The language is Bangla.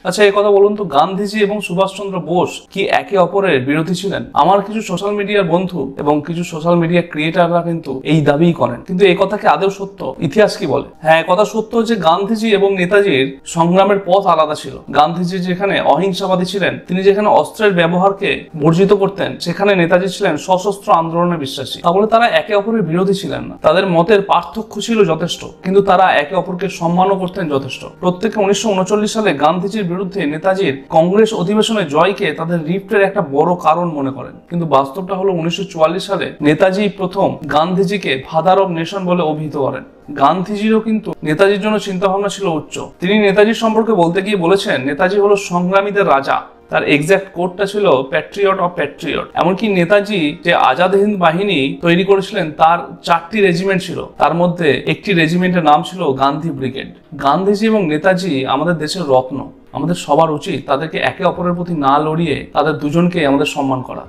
আচ্ছা, এই কথা বলুন তো, গান্ধীজি এবং সুভাষচন্দ্র বোস কি একে অপরের বিরোধী ছিলেন? আমার কিছু সোশ্যাল মিডিয়ার বন্ধু এবং কিছু সোশ্যাল মিডিয়া ক্রিয়েটাররা কিন্তু এই দাবিই করেন, কিন্তু এই কথা কি আদৌ সত্য? ইতিহাস কি বলে? হ্যাঁ, কথা সত্য যে গান্ধীজি এবং নেতাজির সংগ্রামের পথ আলাদা ছিল। গান্ধীজি যেখানে অহিংসাবাদী ছিলেন, তিনি যেখানে অস্ত্রের ব্যবহারকে বর্জিত করতেন, সেখানে নেতাজি ছিলেন সশস্ত্র আন্দোলনে বিশ্বাসী। তাহলে তারা একে অপরের বিরোধী ছিলেন না। তাদের মতের পার্থক্য ছিল যথেষ্ট, কিন্তু তারা একে অপরকে সম্মানও করতেন যথেষ্ট। প্রত্যেকে 1939 সালে গান্ধীজির বিরুদ্ধে নেতাজির কংগ্রেস অধিবেশনে জয়কে তাদের রিফ্টের একটা বড় কারণ মনে করেন, কিন্তু বাস্তবটা হলো 1944 সালে নেতাজি প্রথম গান্ধীজিকে ফাদার অব নেশন বলে অভিহিত করেন। গান্ধীজিরও কিন্তু নেতাজির জন্য চিন্তা ভাবনা ছিল উচ্চ। তিনি নেতাজির সম্পর্কে বলতে গিয়ে বলেছেন, নেতাজি হলো সংগ্রামীদের রাজা। তার এক্সাক্ট কোডটা ছিল প্যাট্রিয়ট অফ প্যাট্রিয়ট। এমনকি নেতাজি যে আজাদ হিন্দ বাহিনী তৈরি করেছিলেন, তার 4টি রেজিমেন্ট ছিল, তার মধ্যে একটি রেজিমেন্টের নাম ছিল গান্ধী ব্রিগেড। গান্ধীজি এবং নেতাজি আমাদের দেশের রত্ন। আমাদের সবার উচিত তাদেরকে একে অপরের প্রতি না লড়িয়ে তাদের দুজনকে আমাদের সম্মান করা।